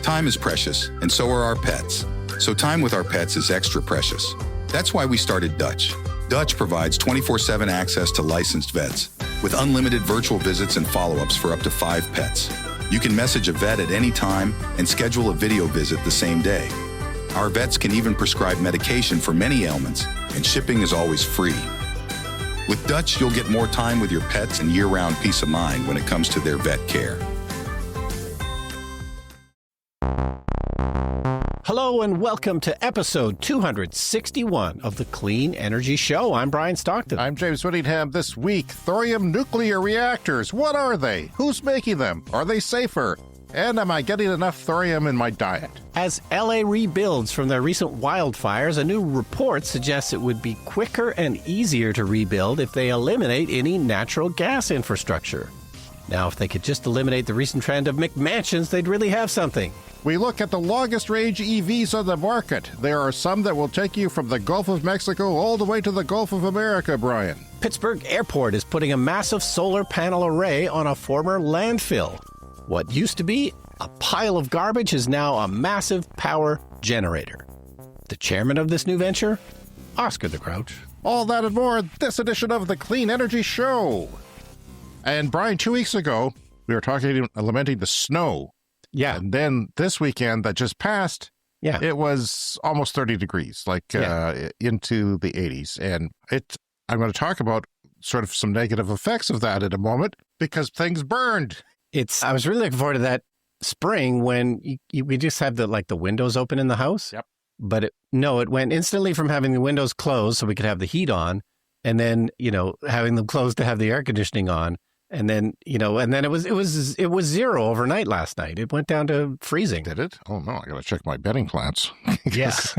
Time is precious, and so are our pets. So time with our pets is extra precious. That's why we started Dutch. Dutch provides 24/7 access to licensed vets, with unlimited virtual visits and follow-ups for up to 5 pets. You can message a vet at any time and schedule a video visit the same day. Our vets can even prescribe medication for many ailments, and shipping is always free. With Dutch, you'll get more time with your pets and year-round peace of mind when it comes to their vet care. Hello and welcome to episode 261 of the Clean Energy Show. I'm Brian Stockton. I'm James Whittingham. This week, thorium nuclear reactors. What are they? Who's making them? Are they safer? And am I getting enough thorium in my diet? As LA rebuilds from their recent wildfires, a new report suggests it would be quicker and easier to rebuild if they eliminate any natural gas infrastructure. Now, if they could just eliminate the recent trend of McMansions, they'd really have something. We look at the longest range EVs on the market. There are some that will take you from the Gulf of Mexico all the way to the Gulf of America, Brian. Pittsburgh Airport is putting a massive solar panel array on a former landfill. What used to be a pile of garbage is now a massive power generator. The chairman of this new venture? Oscar the Grouch. All that and more this edition of the Clean Energy Show. And Brian, 2 weeks ago, we were lamenting the snow. Yeah. And then this weekend that just passed, it was almost 30 degrees, into the 80s. And I'm going to talk about sort of some negative effects of that in a moment because things burned. I was really looking forward to that spring when we just have the windows open in the house. Yep. But it went instantly from having the windows closed so we could have the heat on, and then, having them closed to have the air conditioning on. And then, it was zero overnight last night. It went down to freezing. Did it? Oh, no, I got to check my bedding plants. Yes.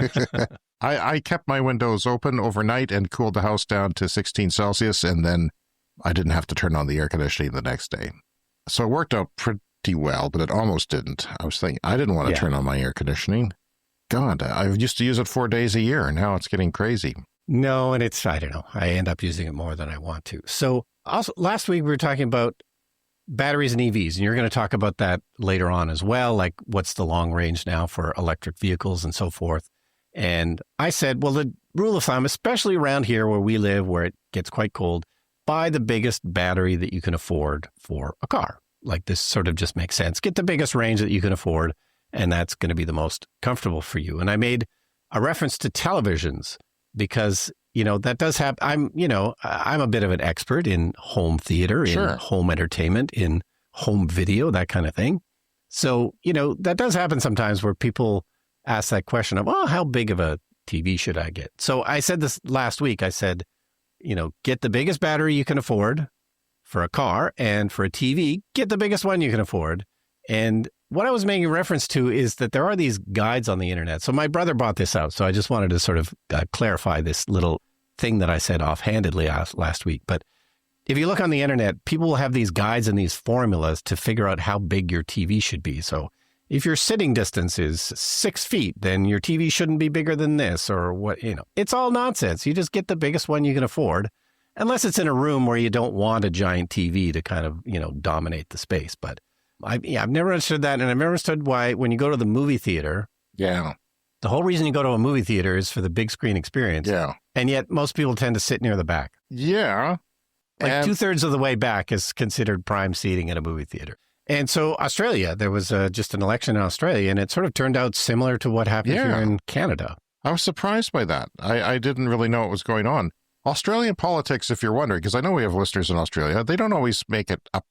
I kept my windows open overnight and cooled the house down to 16 Celsius, and then I didn't have to turn on the air conditioning the next day. So it worked out pretty well, but it almost didn't. I was thinking, I didn't want to turn on my air conditioning. God, I used to use it 4 days a year, and now it's getting crazy. No, and I don't know. I end up using it more than I want to. So also, last week we were talking about batteries and EVs, and you're going to talk about that later on as well, like what's the long range now for electric vehicles and so forth. And I said, well, the rule of thumb, especially around here where we live, where it gets quite cold, buy the biggest battery that you can afford for a car. Like this sort of just makes sense. Get the biggest range that you can afford, and that's going to be the most comfortable for you. And I made a reference to televisions because that does happen. I'm a bit of an expert in home theater, in home entertainment, in home video, that kind of thing. So, that does happen sometimes where people ask that question of, how big of a TV should I get? So I said this last week. I said, get the biggest battery you can afford for a car, and for a TV, get the biggest one you can afford. And what I was making reference to is that there are these guides on the internet. So my brother bought this out. So I just wanted to sort of clarify this little thing that I said offhandedly last week. But if you look on the internet, people will have these guides and these formulas to figure out how big your TV should be. So if your sitting distance is 6 feet, then your TV shouldn't be bigger than this, or what, it's all nonsense. You just get the biggest one you can afford, unless it's in a room where you don't want a giant TV to kind of, dominate the space. But I've never understood that. And I've never understood why when you go to the movie theater, the whole reason you go to a movie theater is for the big screen experience. Yeah. And yet most people tend to sit near the back. Yeah. Like 2/3 of the way back is considered prime seating at a movie theater. And so Australia, there was just an election in Australia, and it sort of turned out similar to what happened here in Canada. I was surprised by that. I didn't really know what was going on. Australian politics, if you're wondering, because I know we have listeners in Australia, they don't always make it up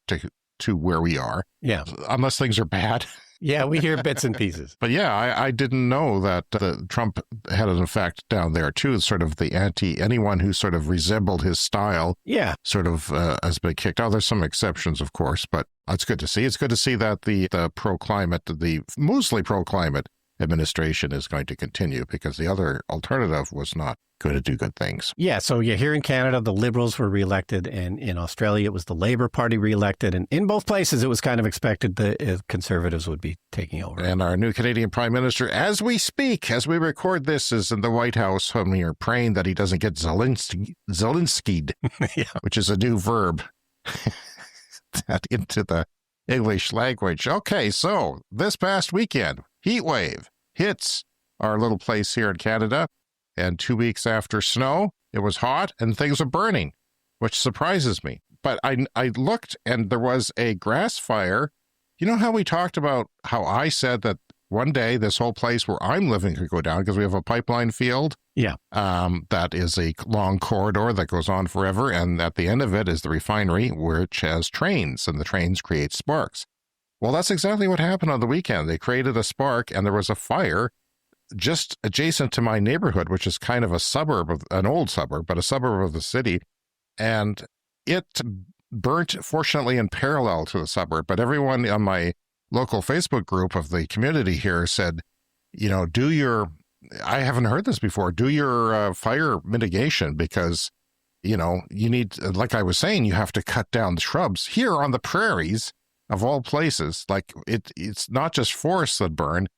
to where we are. Yeah. Unless things are bad. Yeah, we hear bits and pieces. But I didn't know that Trump had an effect down there too. Sort of the anyone who sort of resembled his style. Yeah. Sort of has been kicked out. There's some exceptions, of course, but it's good to see. It's good to see that the mostly pro-climate administration is going to continue, because the other alternative was not going to do good things. Yeah, so here in Canada, the Liberals were reelected, and in Australia, it was the Labour Party reelected, and in both places, it was kind of expected the Conservatives would be taking over. And our new Canadian Prime Minister, as we speak, as we record this, is in the White House, and we are praying that he doesn't get Zelensky'd, which is a new verb, that into the English language. Okay, so this past weekend, heat wave hits our little place here in Canada. And 2 weeks after snow, it was hot and things were burning, which surprises me. But I looked and there was a grass fire. You know how we talked about how I said that one day this whole place where I'm living could go down because we have a pipeline field? Yeah. That is a long corridor that goes on forever. And at the end of it is the refinery, which has trains, and the trains create sparks. Well, that's exactly what happened on the weekend. They created a spark and there was a fire just adjacent to my neighborhood, which is kind of a suburb of an old suburb, but a suburb of the city. And it burnt, fortunately, in parallel to the suburb. But everyone on my local Facebook group of the community here said, you know, I haven't heard this before, do your fire mitigation because, you know, you need, like I was saying, you have to cut down the shrubs here on the prairies of all places. Like it's not just forests that burn,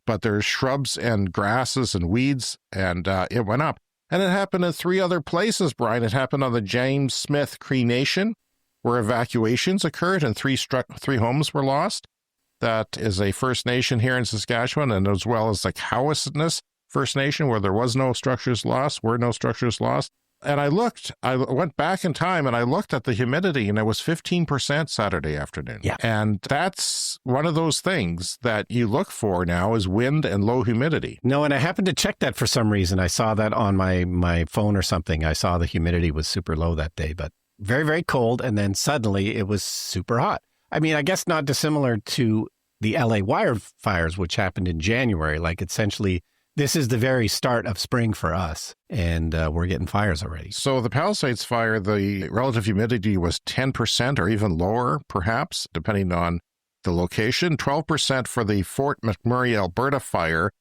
but there's shrubs and grasses and weeds, and it went up. And it happened in 3 other places, Brian. It happened on the James Smith Cree Nation, where evacuations occurred and 3 homes were lost. That is a First Nation here in Saskatchewan, and as well as the Cowessness First Nation, where there was no structures lost, were no structures lost. And I went back in time and I looked at the humidity, and it was 15% Saturday afternoon. Yeah. And that's one of those things that you look for now is wind and low humidity. No, and I happened to check that for some reason. I saw that on my phone or something. I saw the humidity was super low that day, but very, very cold. And then suddenly it was super hot. I mean, I guess not dissimilar to the LA wildfires, which happened in January. Like essentially, this is the very start of spring for us, and we're getting fires already. So the Palisades fire, the relative humidity was 10% or even lower, perhaps, depending on the location. 12% for the Fort McMurray, Alberta fire,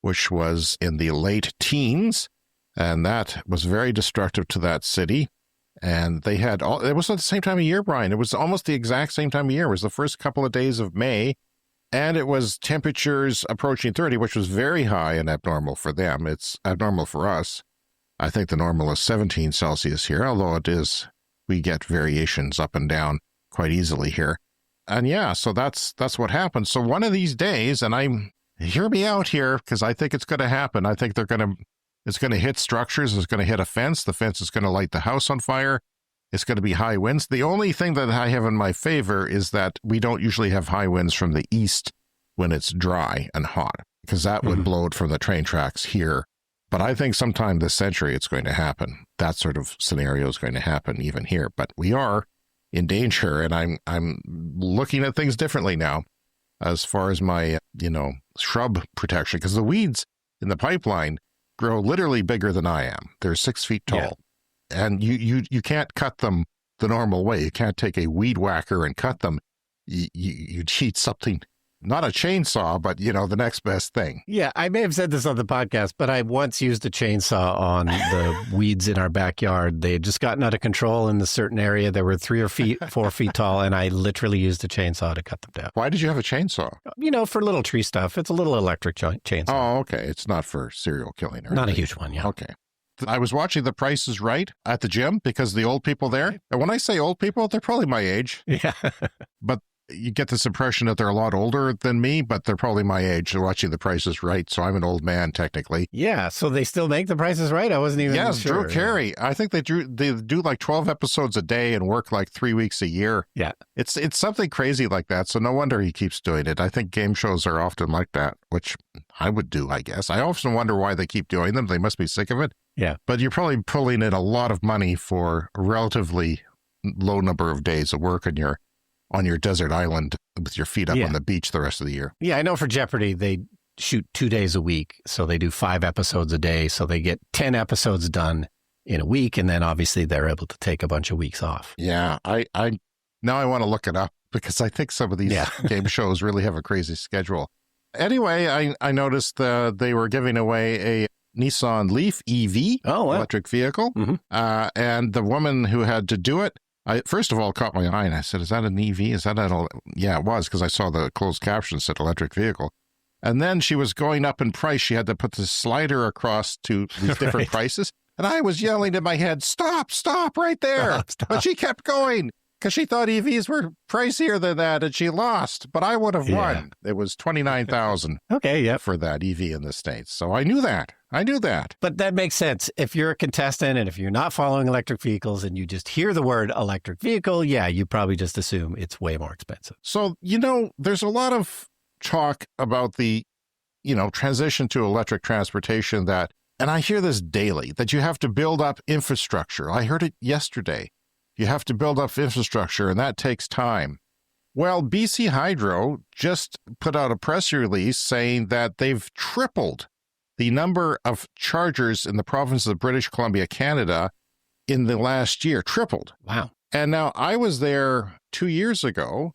which was in the late teens, and that was very destructive to that city. And they had it was at the same time of year, Brian. It was almost the exact same time of year. It was the first couple of days of May. And it was temperatures approaching 30, which was very high and abnormal for them. It's abnormal for us. I think the normal is 17 Celsius here, although we get variations up and down quite easily here. And yeah, so that's what happened. So one of these days, and hear me out here, because I think it's going to happen. I think it's going to hit structures. It's going to hit a fence. The fence is going to light the house on fire. It's going to be high winds. The only thing that I have in my favor is that we don't usually have high winds from the east when it's dry and hot, because that would blow it from the train tracks here. But I think sometime this century it's going to happen. That sort of scenario is going to happen even here. But we are in danger, and I'm looking at things differently now as far as my, shrub protection, because the weeds in the pipeline grow literally bigger than I am. They're 6 feet tall. Yeah. And you can't cut them the normal way. You can't take a weed whacker and cut them. You cheat something, not a chainsaw, but, the next best thing. Yeah, I may have said this on the podcast, but I once used a chainsaw on the weeds in our backyard. They had just gotten out of control in a certain area. They were 4 feet tall, and I literally used a chainsaw to cut them down. Why did you have a chainsaw? For little tree stuff. It's a little electric chainsaw. Oh, okay. It's not for serial killing or anything. Not a huge one, yeah. Okay. I was watching The Price is Right at the gym because the old people there, and when I say old people, they're probably my age. Yeah. But you get this impression that they're a lot older than me, but they're probably my age. They're watching The Price is Right, so I'm an old man technically. Yeah, so they still make The Price is Right? I wasn't even sure. Yes, Drew Carey. I think they do like 12 episodes a day and work like 3 weeks a year. Yeah. It's something crazy like that, so no wonder he keeps doing it. I think game shows are often like that, which I would do, I guess. I often wonder why they keep doing them. They must be sick of it. Yeah. But you're probably pulling in a lot of money for a relatively low number of days of work on your desert island with your feet up on the beach the rest of the year. Yeah, I know for Jeopardy, they shoot 2 days a week. So they do 5 episodes a day. So they get 10 episodes done in a week. And then obviously they're able to take a bunch of weeks off. Yeah, I now I want to look it up because I think some of these game shows really have a crazy schedule. Anyway, I noticed they were giving away a Nissan Leaf EV, electric vehicle. Mm-hmm. And the woman who had to do it, I first of all caught my eye and I said, is that an EV? Is that yeah, it was, because I saw the closed caption said electric vehicle. And then she was going up in price. She had to put the slider across to these different prices. And I was yelling in my head, stop right there. Stop. But she kept going. because she thought EVs were pricier than that, and she lost. But I would have won. It was $29,000 Okay, yeah. for that EV in the States. So I knew that. But that makes sense. If you're a contestant and if you're not following electric vehicles and you just hear the word electric vehicle, yeah, you probably just assume it's way more expensive. So, there's a lot of talk about the, transition to electric transportation and I hear this daily, that you have to build up infrastructure. I heard it yesterday. You have to build up infrastructure, and that takes time. Well, BC Hydro just put out a press release saying that they've tripled the number of chargers in the province of British Columbia, Canada, in the last year. Tripled. Wow. And now I was there 2 years ago.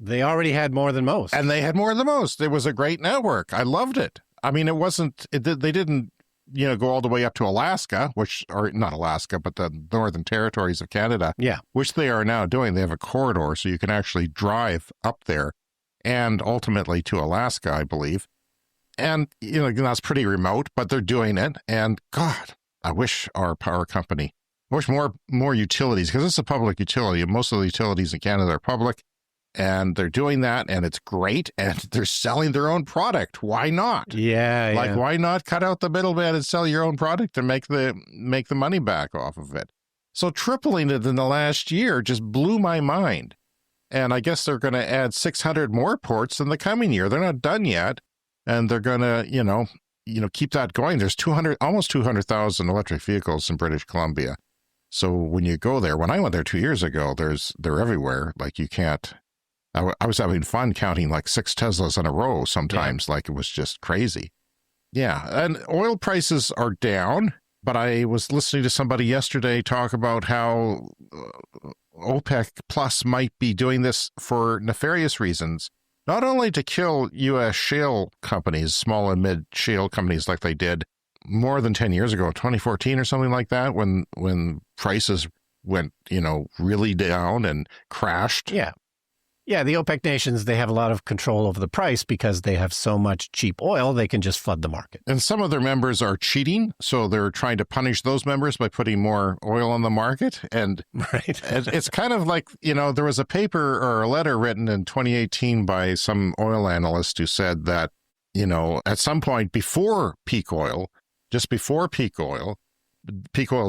They already had more than most. And they had more than most. It was a great network. I loved it. I mean, they didn't, go all the way up to Alaska, or not Alaska, but the northern territories of Canada. Yeah. Which they are now doing. They have a corridor, so you can actually drive up there and ultimately to Alaska, I believe. And, that's pretty remote, but they're doing it. And God, I wish our power company, more utilities, because it's a public utility, and most of the utilities in Canada are public. And they're doing that, and it's great, and they're selling their own product. Why not? Yeah. Why not cut out the middleman and sell your own product and make the money back off of it? So tripling it in the last year just blew my mind. And I guess they're going to add 600 more ports in the coming year. They're not done yet, and they're going to, keep that going. There's almost 200,000 electric vehicles in British Columbia. So when you go there, when I went there 2 years ago, they're everywhere. Like you can't. I was having fun counting like 6 Teslas in a row sometimes, like it was just crazy. Yeah, and oil prices are down, but I was listening to somebody yesterday talk about how OPEC Plus might be doing this for nefarious reasons, not only to kill U.S. shale companies, small and mid shale companies like they did more than 10 years ago, 2014 or something like that, when prices went, really down and crashed. Yeah. Yeah, the OPEC nations, they have a lot of control over the price because they have so much cheap oil, they can just flood the market. And some of their members are cheating, so they're trying to punish those members by putting more oil on the market. And right. It's kind of like, there was a paper or a letter written in 2018 by some oil analyst who said that, at some point before peak oil, just before peak oil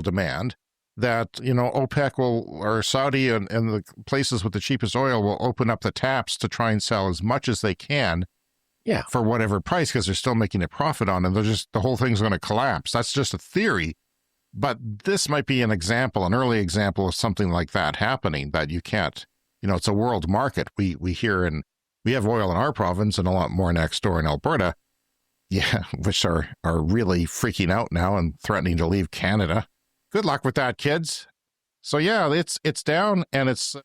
demand, that, OPEC or Saudi and the places with the cheapest oil will open up the taps to try and sell as much as they can for whatever price, because they're still making a profit on it. The whole thing's going to collapse. That's just a theory. But this might be an early example of something like that happening, that you can't, it's a world market. We hear, and we have oil in our province and a lot more next door in Alberta, which are really freaking out now and threatening to leave Canada. Good luck with that, kids. So it's down, and it's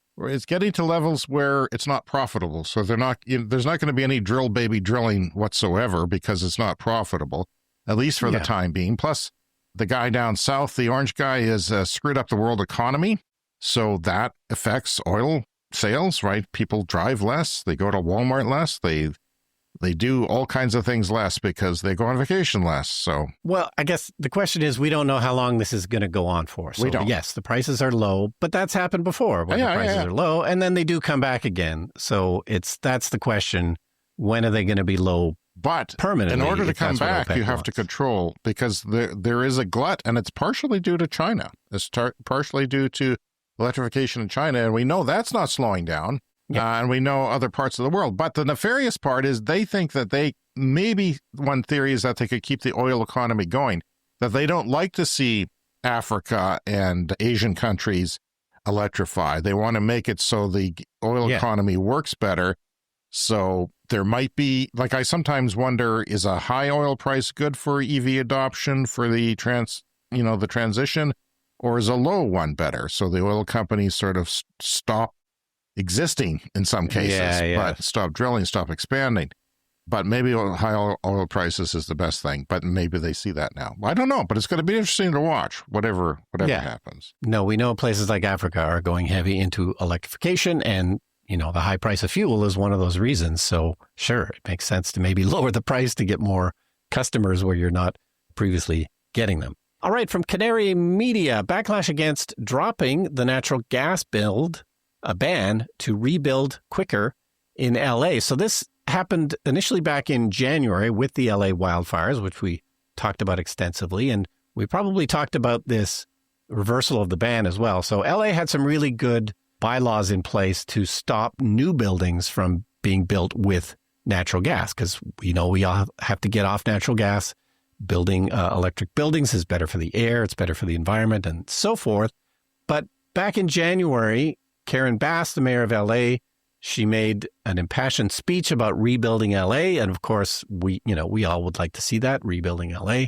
getting to levels where it's not profitable. So there's not going to be any drill baby drilling whatsoever, because it's not profitable, at least for the time being. Plus, the guy down south, the orange guy, has screwed up the world economy. So that affects oil sales, right? People drive less. They go to Walmart less. They do all kinds of things less because they go on vacation less. So, well, I guess the question is, we don't know how long this is going to go on for. So, we don't. Yes, the prices are low, but that's happened before when the prices are low, and then they do come back again. So that's the question. When are they going to be low? But permanently, in order to come back, you have to control, because there is a glut, and it's partially due to China. It's partially due to electrification in China, and we know that's not slowing down. And we know other parts of the world. But the nefarious part is they think that maybe one theory is that they could keep the oil economy going, that they don't like to see Africa and Asian countries electrify. They want to make it so the oil economy works better. So there might be, like, I sometimes wonder, is a high oil price good for EV adoption for the transition, or is a low one better? So the oil companies sort of stop existing in some cases, but stop drilling, stop expanding. But maybe high oil prices is the best thing, but maybe they see that now. I don't know, but it's going to be interesting to watch whatever happens. No, we know places like Africa are going heavy into electrification, and the high price of fuel is one of those reasons. So sure, it makes sense to maybe lower the price to get more customers where you're not previously getting them. All right, from Canary Media, backlash against dropping the natural gas build a ban to rebuild quicker in LA. So this happened initially back in January with the LA wildfires, which we talked about extensively. And we probably talked about this reversal of the ban as well. So LA had some really good bylaws in place to stop new buildings from being built with natural gas, because we all have to get off natural gas. Building electric buildings is better for the air, it's better for the environment, and so forth. But back in January, Karen Bass, the mayor of LA, she made an impassioned speech about rebuilding LA. And of course, we all would like to see that, rebuilding LA.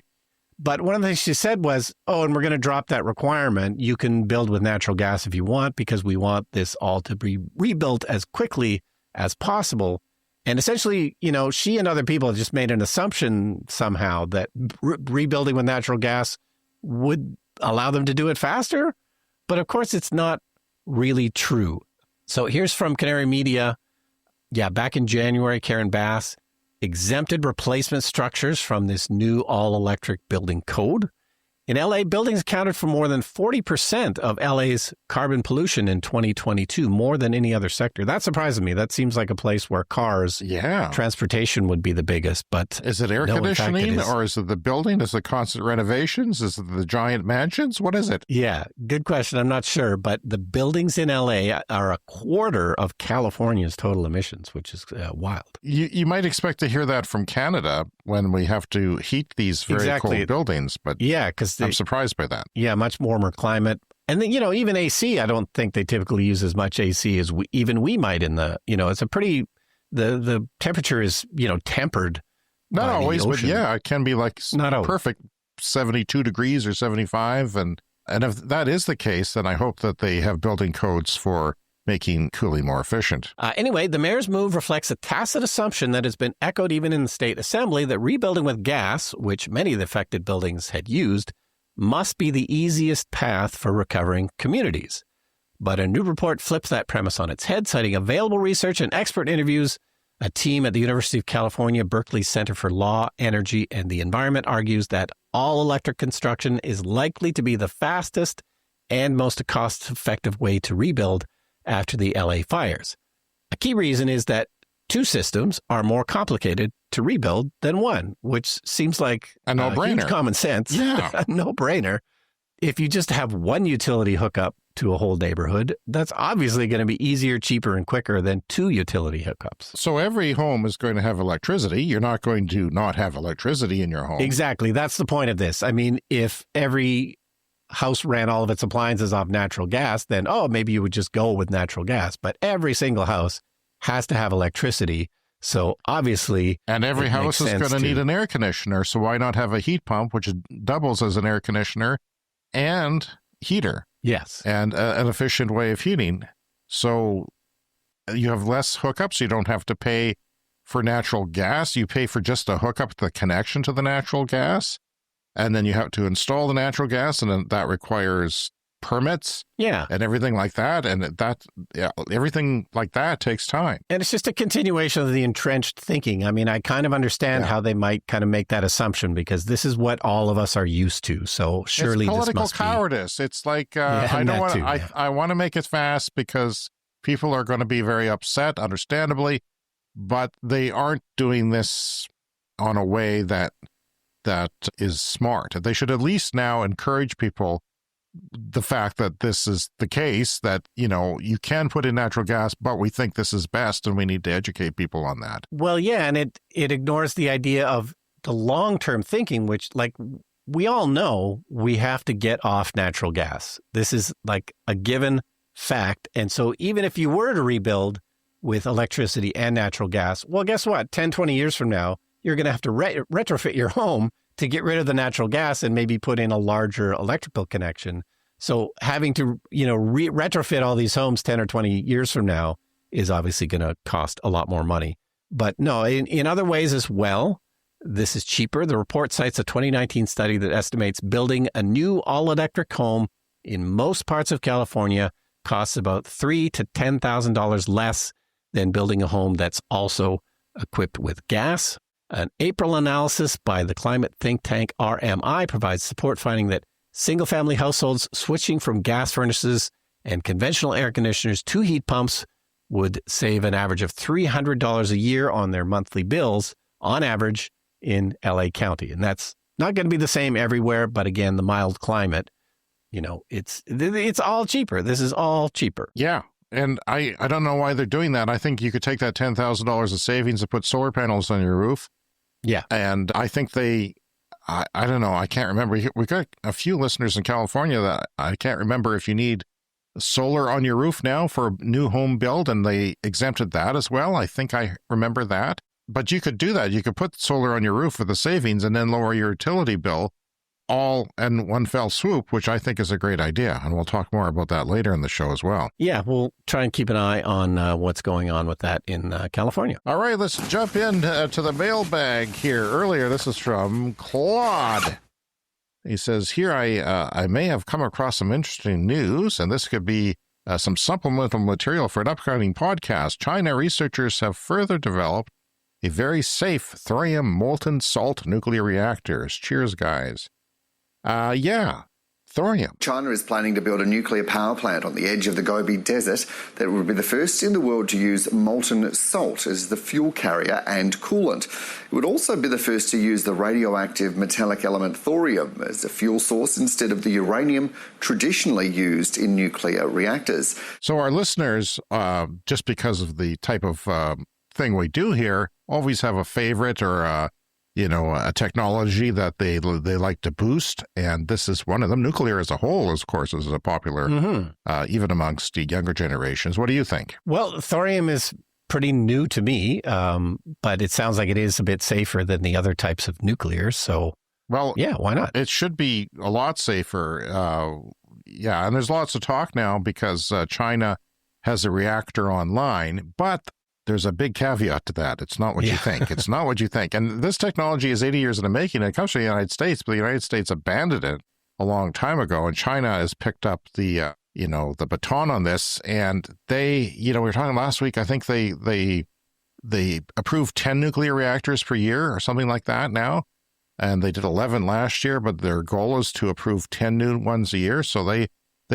But one of the things she said was, and we're going to drop that requirement. You can build with natural gas if you want, because we want this all to be rebuilt as quickly as possible. And essentially, she and other people have just made an assumption somehow that rebuilding with natural gas would allow them to do it faster. But of course, it's not really true. So here's from Canary Media. Yeah, back in January, Karen Bass exempted replacement structures from this new all-electric building code. In LA, buildings accounted for more than 40% of LA's carbon pollution in 2022, more than any other sector. That surprises me. That seems like a place where cars, transportation would be the biggest. But is it air conditioning, or is it the building? Is it constant renovations? Is it the giant mansions? What is it? Yeah, good question. I'm not sure. But the buildings in LA are a quarter of California's total emissions, which is wild. You might expect to hear that from Canada when we have to heat these very cold buildings. But yeah, because I'm surprised by that. Yeah, much warmer climate. And then, even AC, I don't think they typically use as much AC as we might in the, it's a pretty, the temperature is, tempered. Not always, but yeah, it can be like perfect 72 degrees or 75. And if that is the case, then I hope that they have building codes for making cooling more efficient. Anyway, the mayor's move reflects a tacit assumption that has been echoed even in the state assembly that rebuilding with gas, which many of the affected buildings had used, must be the easiest path for recovering communities. But a new report flips that premise on its head, citing available research and expert interviews. A team at the University of California, Berkeley Center for Law, Energy, and the Environment argues that all-electric construction is likely to be the fastest and most cost-effective way to rebuild after the LA fires. A key reason is that two systems are more complicated to rebuild than one, which seems like a no-brainer. Huge common sense. Yeah. A no-brainer. If you just have one utility hookup to a whole neighborhood, that's obviously going to be easier, cheaper, and quicker than two utility hookups. So every home is going to have electricity. You're not going to not have electricity in your home. Exactly. That's the point of this. I mean, if every house ran all of its appliances off natural gas, then, maybe you would just go with natural gas. But every single house has to have electricity. So obviously, and every house is going to need an air conditioner. So why not have a heat pump, which doubles as an air conditioner and heater? Yes. And an efficient way of heating. So you have less hookups. You don't have to pay for natural gas. You pay for just a hookup, the connection to the natural gas. And then you have to install the natural gas, and then that requires permits and everything like that. And everything like that takes time. And it's just a continuation of the entrenched thinking. I mean, I kind of understand how they might kind of make that assumption, because this is what all of us are used to. So surely it's political this must cowardice. It's like, I want to make it fast because people are going to be very upset, understandably, but they aren't doing this on a way that is smart. They should at least now encourage people the fact that this is the case, that, you can put in natural gas, but we think this is best, and we need to educate people on that. Well, yeah, and it ignores the idea of the long-term thinking, which, like, we all know we have to get off natural gas. This is like a given fact. And so even if you were to rebuild with electricity and natural gas, well, guess what? 10, 20 years from now, you're going to have to retrofit your home to get rid of the natural gas and maybe put in a larger electrical connection. So having to, retrofit all these homes 10 or 20 years from now is obviously going to cost a lot more money. But no, in other ways as well, this is cheaper. The report cites a 2019 study that estimates building a new all-electric home in most parts of California costs about $3,000 to $10,000 less than building a home that's also equipped with gas. An April analysis by the climate think tank RMI provides support, finding that single-family households switching from gas furnaces And conventional air conditioners, 2 heat pumps would save an average of $300 a year on their monthly bills on average in LA County. And that's not going to be the same everywhere. But again, the mild climate, it's all cheaper. This is all cheaper. Yeah. And I don't know why they're doing that. I think you could take that $10,000 of savings and put solar panels on your roof. Yeah. And I think I don't know. I can't remember. We got a few listeners in California that I can't remember if you need solar on your roof now for a new home build, and they exempted that as well. I think I remember that. But you could do that. You could put solar on your roof with the savings and then lower your utility bill all in one fell swoop, which I think is a great idea. And we'll talk more about that later in the show as well. Yeah, we'll try and keep an eye on what's going on with that in California. All right, let's jump in to the mailbag here. Earlier, this is from Claude. He says, here I may have come across some interesting news, and this could be some supplemental material for an upcoming podcast. China researchers have further developed a very safe thorium molten salt nuclear reactors. Cheers, guys. Yeah, thorium. China is planning to build a nuclear power plant on the edge of the Gobi Desert that would be the first in the world to use molten salt as the fuel carrier and coolant. It would also be the first to use the radioactive metallic element thorium as a fuel source instead of the uranium traditionally used in nuclear reactors. So our listeners, just because of the type of thing we do here, always have a favorite or a technology that they like to boost, and this is one of them. Nuclear as a whole, of course, is a popular, even amongst the younger generations. What do you think? Well, thorium is pretty new to me, but it sounds like it is a bit safer than the other types of nuclear. So, well, yeah, why not? It should be a lot safer. Yeah, and there's lots of talk now because China has a reactor online, but there's a big caveat to that. It's not what you think. It's not what you think. And this technology is 80 years in the making. It comes from the United States, but the United States abandoned it a long time ago. And China has picked up the baton on this. And they, we were talking last week, I think they approved 10 nuclear reactors per year or something like that now. And they did 11 last year, but their goal is to approve 10 new ones a year. So they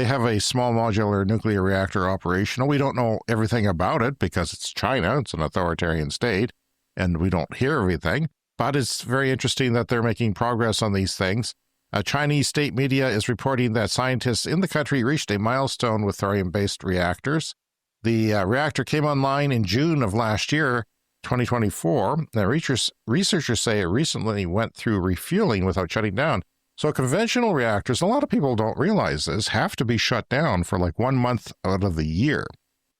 have a small modular nuclear reactor operational. We don't know everything about it because it's China. It's an authoritarian state, and we don't hear everything. But it's very interesting that they're making progress on these things. Chinese state media is reporting that scientists in the country reached a milestone with thorium-based reactors. The reactor came online in June of last year, 2024. Now, researchers say it recently went through refueling without shutting down. So conventional reactors, a lot of people don't realize this, have to be shut down for like 1 month out of the year.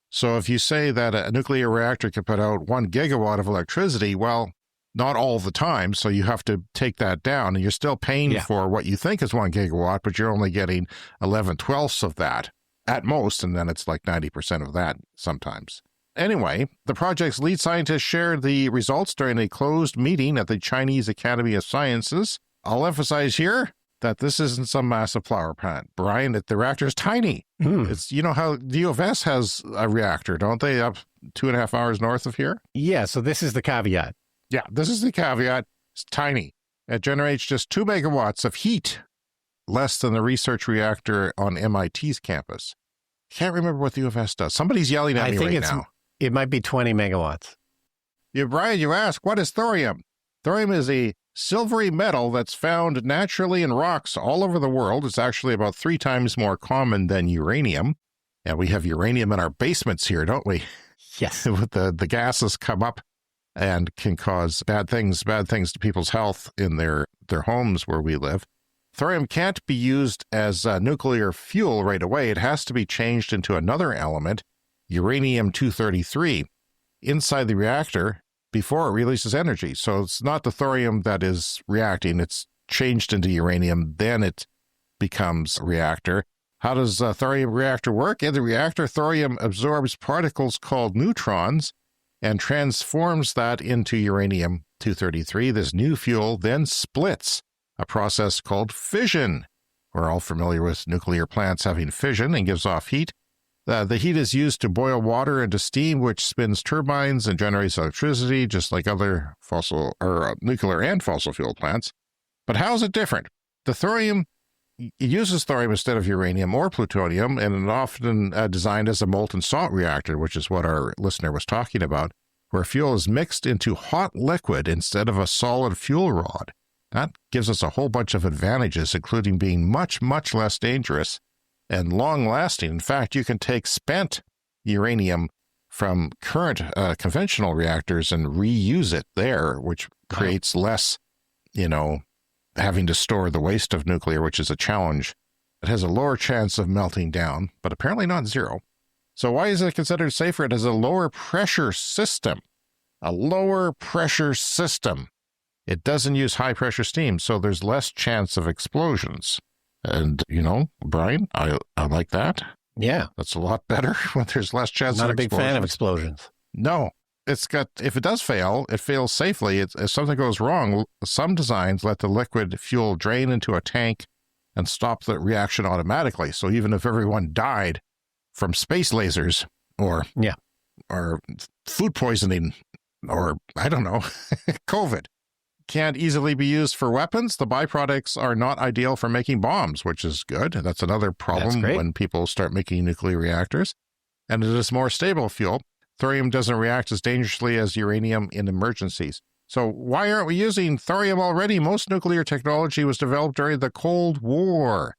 So if you say that a nuclear reactor can put out 1 gigawatt of electricity, well, not all the time. So you have to take that down, and you're still paying for what you think is 1 gigawatt, but you're only getting 11/12 of that at most. And then it's like 90% of that sometimes. Anyway, the project's lead scientist shared the results during a closed meeting at the Chinese Academy of Sciences. I'll emphasize here that this isn't some massive power plant. Brian, the reactor is tiny. It's, how the U of S has a reactor, don't they, up 2.5 hours north of here? Yeah, so this is the caveat. Yeah, this is the caveat. It's tiny. It generates just 2 megawatts of heat, less than the research reactor on MIT's campus. Can't remember what the U of S does. Somebody's yelling at me right now. It might be 20 megawatts. Yeah, Brian, you ask, what is thorium? Thorium is a silvery metal that's found naturally in rocks all over the world. It's actually about 3 times more common than uranium. And we have uranium in our basements here, don't we? Yes. The gases come up and can cause bad things to people's health in their homes where we live. Thorium can't be used as nuclear fuel right away. It has to be changed into another element, uranium-233, inside the reactor before it releases energy. So it's not the thorium that is reacting. It's changed into uranium. Then it becomes a reactor. How does a thorium reactor work? In the reactor, thorium absorbs particles called neutrons and transforms that into uranium-233. This new fuel then splits, a process called fission. We're all familiar with nuclear plants having fission and gives off heat. The heat is used to boil water into steam, which spins turbines and generates electricity, just like other nuclear and fossil fuel plants. But how is it different? The thorium it uses thorium instead of uranium or plutonium, and it often designed as a molten salt reactor, which is what our listener was talking about, where fuel is mixed into hot liquid instead of a solid fuel rod. That gives us a whole bunch of advantages, including being much, much less dangerous and long-lasting. In fact, you can take spent uranium from current conventional reactors and reuse it there, which creates less, having to store the waste of nuclear, which is a challenge. It has a lower chance of melting down, but apparently not zero. So why is it considered safer? It has a lower pressure system. A lower pressure system. It doesn't use high pressure steam, so there's less chance of explosions. And, Brian, I like that. Yeah. That's a lot better when there's less chance of explosions. Not a big fan of explosions. No. If it does fail, it fails safely. If something goes wrong, some designs let the liquid fuel drain into a tank and stop the reaction automatically. So even if everyone died from space lasers or food poisoning or, I don't know, COVID, can't easily be used for weapons. The byproducts are not ideal for making bombs, which is good. That's another problem when people start making nuclear reactors. And it is more stable fuel. Thorium doesn't react as dangerously as uranium in emergencies. So why aren't we using thorium already? Most nuclear technology was developed during the Cold War,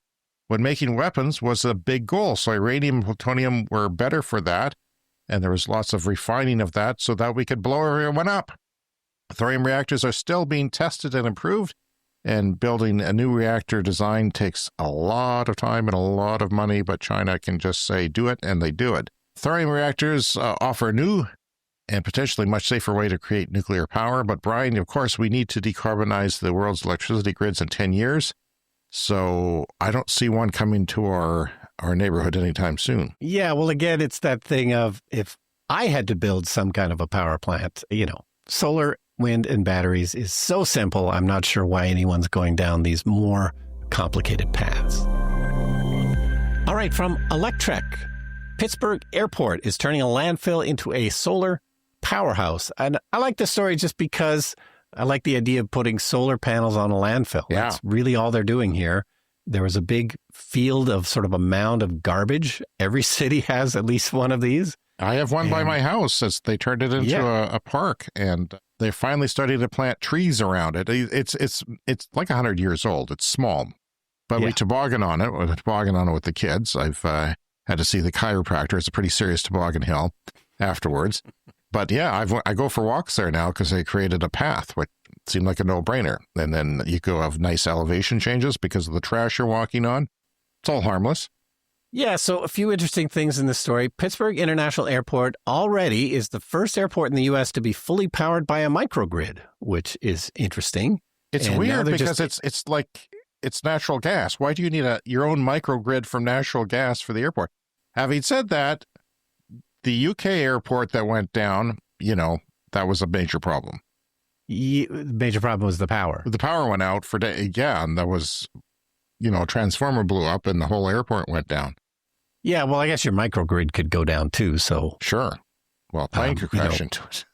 when making weapons was a big goal. So uranium and plutonium were better for that. And there was lots of refining of that so that we could blow everyone up. Thorium reactors are still being tested and improved, and building a new reactor design takes a lot of time and a lot of money, but China can just say, do it, and they do it. Thorium reactors offer a new and potentially much safer way to create nuclear power. But Brian, of course, we need to decarbonize the world's electricity grids in 10 years. So I don't see one coming to our neighborhood anytime soon. Yeah, well, again, it's that thing of if I had to build some kind of a power plant, solar, wind, and batteries is so simple. I'm not sure why anyone's going down these more complicated paths. All right, from Electrek, Pittsburgh Airport is turning a landfill into a solar powerhouse. And I like this story just because I like the idea of putting solar panels on a landfill. Yeah. That's really all they're doing here. There was a big field of sort of a mound of garbage. Every city has at least one of these. I have one by my house as they turned it into a park, and they're finally starting to plant trees around it. It's like 100 years old. It's small, but we toboggan on it with the kids. I've had to see the chiropractor. It's a pretty serious toboggan hill afterwards. But I go for walks there now because they created a path, which seemed like a no-brainer. And then you go have nice elevation changes because of the trash you're walking on. It's all harmless. Yeah, so a few interesting things in this story. Pittsburgh International Airport already is the first airport in the U.S. to be fully powered by a microgrid, which is interesting. It's weird because it's natural gas. Why do you need your own microgrid from natural gas for the airport? Having said that, the UK airport that went down, that was a major problem. The major problem was the power. The power went out for days. Yeah, and that was, a transformer blew up and the whole airport went down. Yeah, well, I guess your microgrid could go down too, so. Sure. Well, plane could crash into it.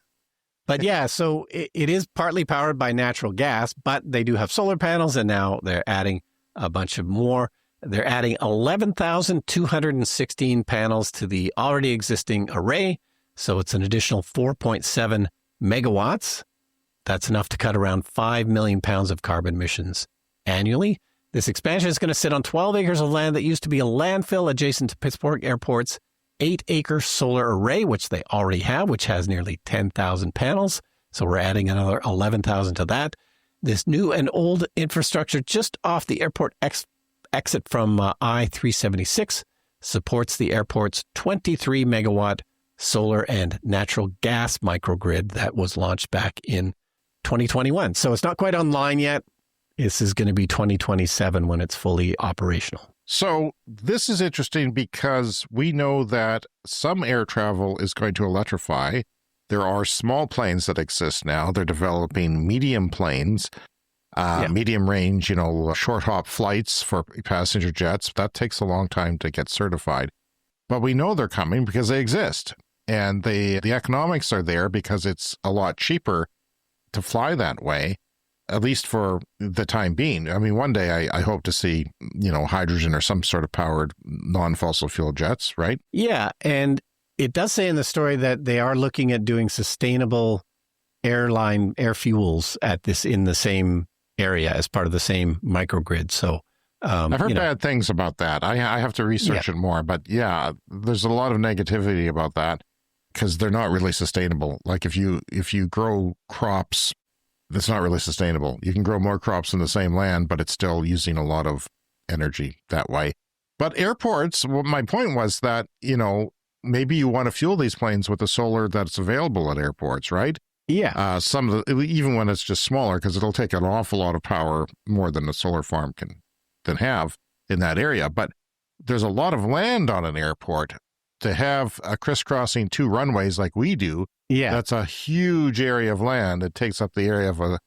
But yeah, so it is partly powered by natural gas, but they do have solar panels, and now they're adding a bunch of more. They're adding 11,216 panels to the already existing array, so it's an additional 4.7 megawatts. That's enough to cut around 5 million pounds of carbon emissions annually. This expansion is going to sit on 12 acres of land that used to be a landfill adjacent to Pittsburgh Airport's 8-acre solar array, which they already have, which has nearly 10,000 panels. So we're adding another 11,000 to that. This new and old infrastructure just off the airport exit from I-376 supports the airport's 23-megawatt solar and natural gas microgrid that was launched back in 2021. So it's not quite online yet. This is going to be 2027 when it's fully operational. So this is interesting because we know that some air travel is going to electrify. There are small planes that exist now. They're developing medium planes, medium range, short hop flights for passenger jets. That takes a long time to get certified. But we know they're coming because they exist. And the economics are there because it's a lot cheaper to fly that way. at least for the time being. I mean, one day I hope to see, hydrogen or some sort of powered non-fossil fuel jets, right? Yeah. And it does say in the story that they are looking at doing sustainable air fuels in the same area as part of the same microgrid. So I've heard bad things about that. I have to research it more, but yeah, there's a lot of negativity about that because they're not really sustainable. Like if you grow crops, that's not really sustainable. You can grow more crops in the same land, but it's still using a lot of energy that way. But airports, well, my point was that, maybe you want to fuel these planes with the solar that's available at airports, right? Yeah. Even when it's just smaller, because it'll take an awful lot of power, more than a solar farm can have in that area. But there's a lot of land on an airport. To have a crisscrossing 2 runways like we do, that's a huge area of land. It takes up the area of a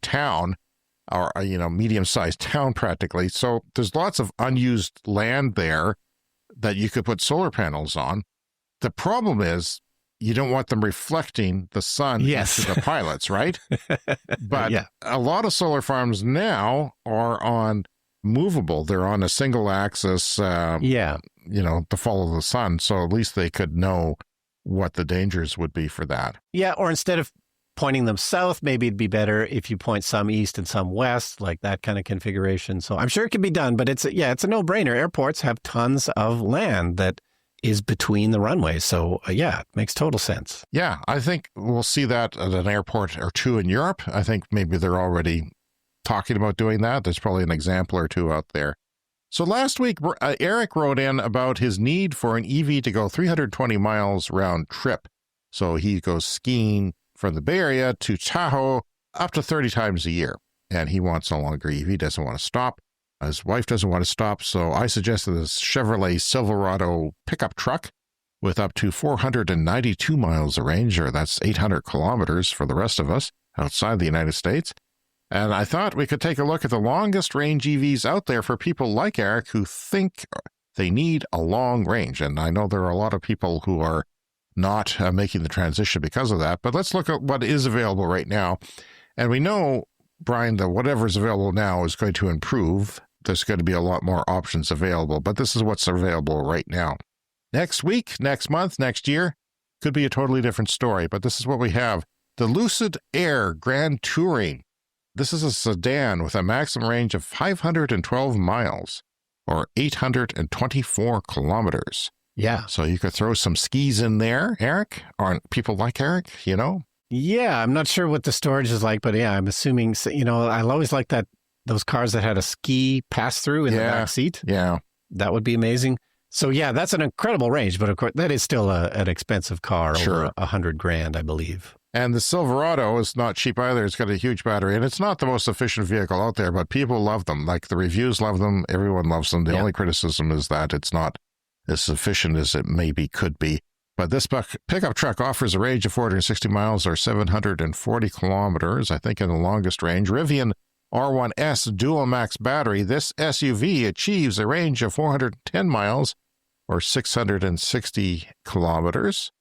town, or a medium-sized town practically. So there's lots of unused land there that you could put solar panels on. The problem is you don't want them reflecting the sun into the pilots, right? But a lot of solar farms now are on movable. They're on a single axis, to follow the sun. So at least they could know what the dangers would be for that. Yeah, or instead of pointing them south, maybe it'd be better if you point some east and some west, like that kind of configuration. So I'm sure it can be done, but it's a no-brainer. Airports have tons of land that is between the runways. So it makes total sense. Yeah, I think we'll see that at an airport or 2 in Europe. I think maybe they're already talking about doing that. There's probably an example or 2 out there. So last week, Eric wrote in about his need for an EV to go 320 miles round trip. So he goes skiing from the Bay Area to Tahoe up to 30 times a year. And he wants a longer EV, doesn't want to stop. His wife doesn't want to stop. So I suggested this Chevrolet Silverado pickup truck with up to 492 miles of range, or that's 800 kilometers for the rest of us outside the United States. And I thought we could take a look at the longest range EVs out there for people like Eric who think they need a long range. And I know there are a lot of people who are not making the transition because of that. But let's look at what is available right now. And we know, Brian, that whatever's available now is going to improve. There's going to be a lot more options available. But this is what's available right now. Next week, next month, next year could be a totally different story. But this is what we have. The Lucid Air Grand Touring. This is a sedan with a maximum range of 512 miles, or 824 kilometers. Yeah. So you could throw some skis in there, Eric. Aren't people like Eric, Yeah, I'm not sure what the storage is like, but I'm assuming, I always like those cars that had a ski pass-through in the back seat. Yeah. That would be amazing. So that's an incredible range, but of course, that is still an expensive car, over $100,000, I believe. And the Silverado is not cheap either. It's got a huge battery, and it's not the most efficient vehicle out there, but people love them. Like the reviews love them. Everyone loves them. The only criticism is that it's not as efficient as it maybe could be. But this pickup truck offers a range of 460 miles or 740 kilometers, I think in the longest range. Rivian R1S Dual Max battery. This SUV achieves a range of 410 miles or 660 kilometers.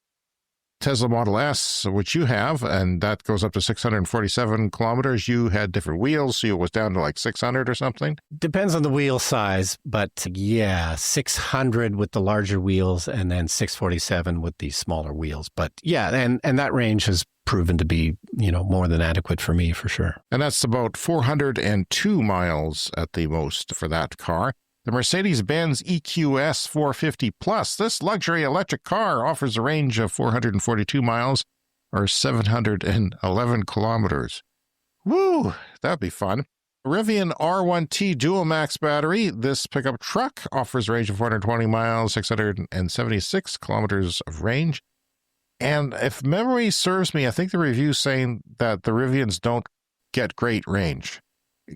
Tesla Model S, which you have, and that goes up to 647 kilometers. You had different wheels, so it was down to like 600 or something? Depends on the wheel size, but 600 with the larger wheels and then 647 with the smaller wheels. But and that range has proven to be, more than adequate for me, for sure. And that's about 402 miles at the most for that car. The Mercedes-Benz EQS 450 Plus, this luxury electric car offers a range of 442 miles or 711 kilometers. Woo, that'd be fun. Rivian R1T Dual Max battery, this pickup truck offers a range of 420 miles, 676 kilometers of range. And if memory serves me, I think the review's saying that the Rivians don't get great range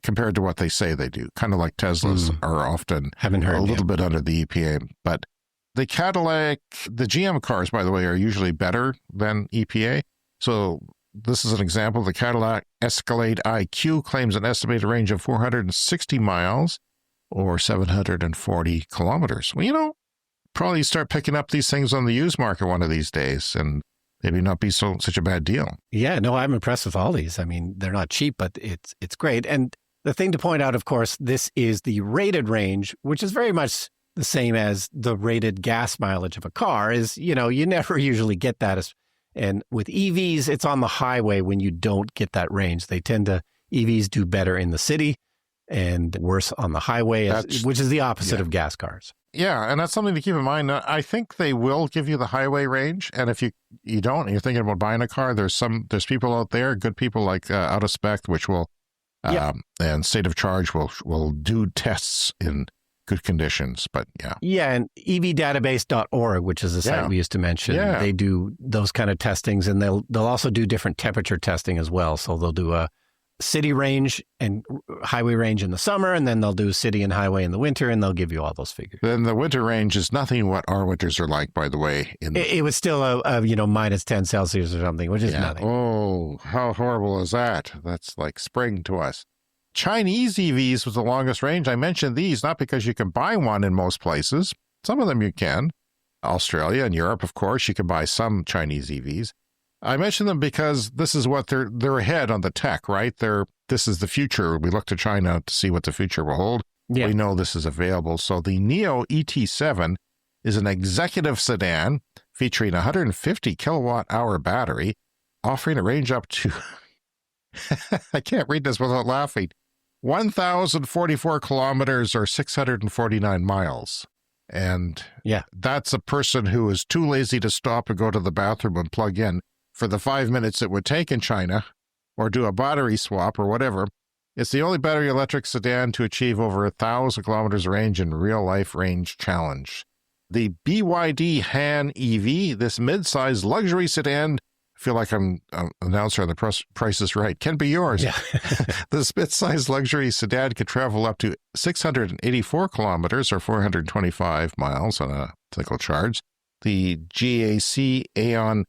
compared to what they say they do. Kind of like Teslas are often a little bit under the EPA. But the Cadillac, the GM cars, by the way, are usually better than EPA. So this is an example. The Cadillac Escalade IQ claims an estimated range of 460 miles or 740 kilometers. Well, probably start picking up these things on the used market one of these days. And maybe not be such a bad deal. Yeah, no, I'm impressed with all these. I mean, they're not cheap, but it's great. And the thing to point out, of course, this is the rated range, which is very much the same as the rated gas mileage of a car. Is, you never usually get that. And with EVs, it's on the highway when you don't get that range. EVs do better in the city and worse on the highway, which is the opposite of gas cars. Yeah, and that's something to keep in mind. I think they will give you the highway range, and if you don't, and you're thinking about buying a car, there's people out there, good people like Out of Spec, which will, and State of Charge will do tests in good conditions. But yeah. Yeah, and evdatabase.org, which is the site we used to mention, they do those kind of testings, and they'll also do different temperature testing as well. So they'll do a city range and highway range in the summer, and then they'll do city and highway in the winter, and they'll give you all those figures. Then the winter range is nothing what our winters are like, by the way. It was still a minus 10 Celsius or something, which is nothing. Oh, how horrible is that? That's like spring to us. Chinese EVs with the longest range. I mentioned these not because you can buy one in most places. Some of them you can. Australia and Europe, of course, you can buy some Chinese EVs. I mention them because this is what they're ahead on the tech, right? This is the future. We look to China to see what the future will hold. Yeah. We know this is available. So the NIO ET7 is an executive sedan featuring a 150 kilowatt hour battery, offering a range up to, I can't read this without laughing, 1,044 kilometers or 649 miles. And that's a person who is too lazy to stop and go to the bathroom and plug in for the 5 minutes it would take in China, or do a battery swap or whatever. It's the only battery electric sedan to achieve over 1,000 kilometers range in real-life range challenge. The BYD Han EV, this mid-size luxury sedan, I feel like I'm an announcer on the Price is Right, can be yours. Yeah. This mid-size luxury sedan could travel up to 684 kilometers or 425 miles on a single charge. The GAC Aeon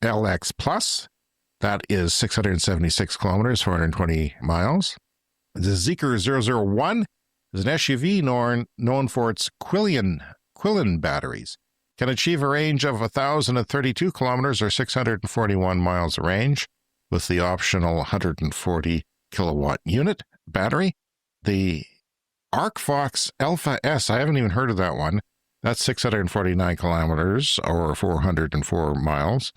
LX Plus, that is 676 kilometers, 420 miles. The Zeekr 001 is an SUV known for its Quillen batteries. Can achieve a range of 1,032 kilometers or 641 miles range with the optional 140 kilowatt unit battery. The ArcFox Alpha S, I haven't even heard of that one. That's 649 kilometers or 404 miles.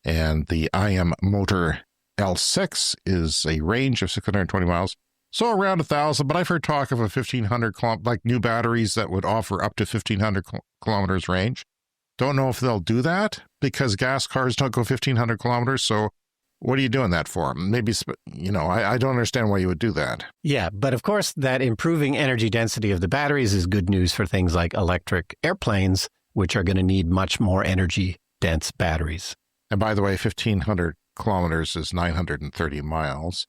And the IM Motor L6 is a range of 620 miles. So around 1,000, but I've heard talk of a 1,500, like new batteries that would offer up to 1,500 kilometers range. Don't know if they'll do that because gas cars don't go 1,500 kilometers. So what are you doing that for? Maybe, I don't understand why you would do that. Yeah, but of course, that improving energy density of the batteries is good news for things like electric airplanes, which are going to need much more energy-dense batteries. And by the way, 1,500 kilometers is 930 miles.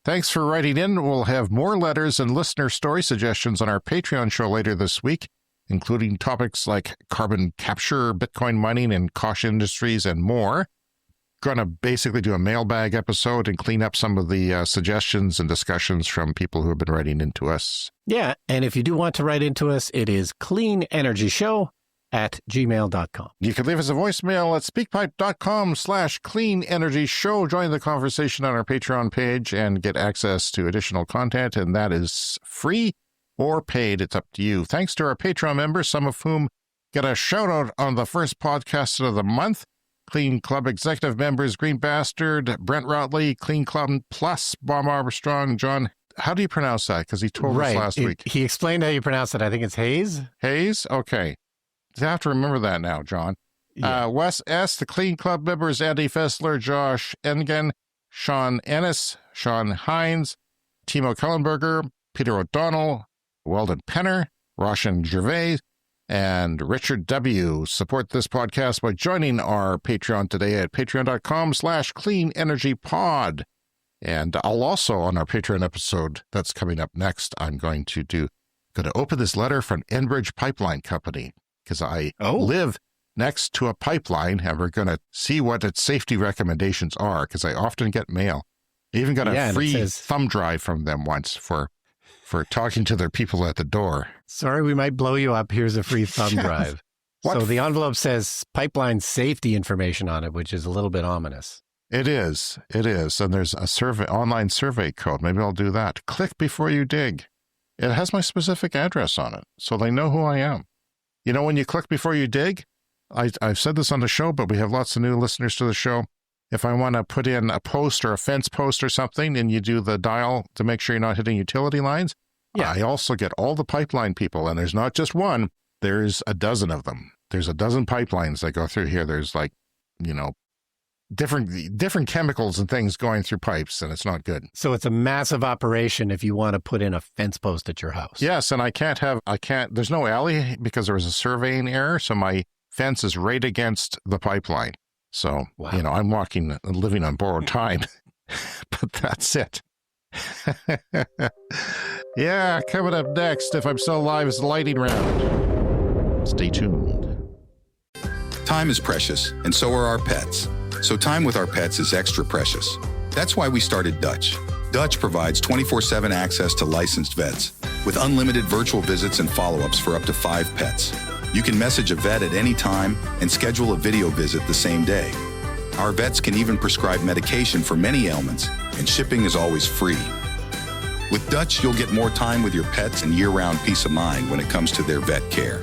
Thanks for writing in. We'll have more letters and listener story suggestions on our Patreon show later this week, including topics like carbon capture, Bitcoin mining, and Koch Industries, and more. Going to basically do a mailbag episode and clean up some of the suggestions and discussions from people who have been writing into us. Yeah, and if you do want to write into us, it is cleanenergyshow@gmail.com. You can leave us a voicemail at speakpipe.com/cleanenergyshow. Join the conversation on our Patreon page and get access to additional content, and that is free or paid. It's up to you. Thanks to our Patreon members, some of whom get a shout out on the first podcast of the month. Clean Club executive members, Green Bastard, Brent Rotley, Clean Club Plus, Bob Armstrong, John. How do you pronounce that? Because he told us last week. He explained how you pronounce it. I think it's Hayes. Hayes? Okay. I have to remember that now, John. Yeah. Wes S., the Clean Club members, Andy Fessler, Josh Engen, Sean Ennis, Sean Hines, Timo Kellenberger, Peter O'Donnell, Weldon Penner, Roshan Gervais, and Richard W. Support this podcast by joining our Patreon today at patreon.com/cleanenergypod. And I'll also, on our Patreon episode that's coming up next, I'm going to open this letter from Enbridge Pipeline Company, because I live next to a pipeline, and we're going to see what its safety recommendations are, because I often get mail. I even got a free thumb drive from them once for talking to their people at the door. Sorry, we might blow you up. Here's a free thumb drive. So the envelope says pipeline safety information on it, which is a little bit ominous. It is. And there's a online survey code. Maybe I'll do that. Click before you dig. It has my specific address on it, so they know who I am. You know, when you click before you dig, I've said this on the show, but we have lots of new listeners to the show. If I want to put in a post or a fence post or something, and you do the dial to make sure you're not hitting utility lines, I also get all the pipeline people, and there's not just one. There's a dozen of them. There's a dozen pipelines that go through here. There's different chemicals and things going through pipes, and it's not good. So it's a massive operation if you want to put in a fence post at your house. Yes, and there's no alley because there was a surveying error, so my fence is right against the pipeline. So, I'm living on borrowed time, but that's it. Yeah, coming up next, if I'm still alive, is the lightning round. Stay tuned. Time is precious, and so are our pets. So time with our pets is extra precious. That's why we started Dutch. Dutch provides 24/7 access to licensed vets with unlimited virtual visits and follow-ups for up to 5 pets. You can message a vet at any time and schedule a video visit the same day. Our vets can even prescribe medication for many ailments, and shipping is always free. With Dutch, you'll get more time with your pets and year-round peace of mind when it comes to their vet care.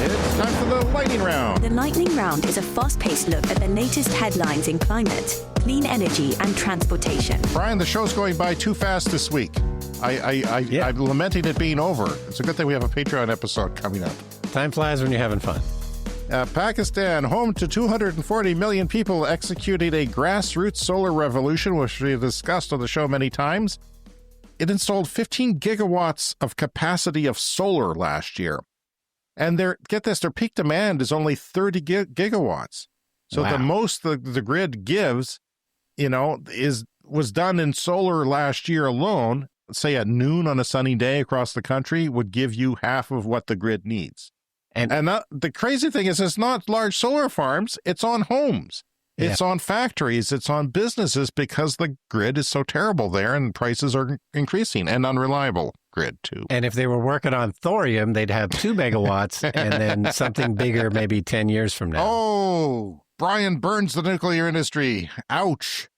It's time for the lightning round. The lightning round is a fast-paced look at the latest headlines in climate, clean energy, and transportation. Brian, the show's going by too fast this week. I'm lamenting it being over. It's a good thing we have a Patreon episode coming up. Time flies when you're having fun. Pakistan, home to 240 million people, executing a grassroots solar revolution, which we have discussed on the show many times. It installed 15 gigawatts of capacity of solar last year. And their peak demand is only 30 gigawatts. So the most the grid gives, was done in solar last year alone, say at noon on a sunny day across the country, would give you half of what the grid needs. And the crazy thing is, it's not large solar farms. It's on homes. It's on factories. It's on businesses because the grid is so terrible there and prices are increasing, and unreliable grid too. And if they were working on thorium, they'd have 2 megawatts and then something bigger maybe 10 years from now. Oh, Brian burns the nuclear industry. Ouch.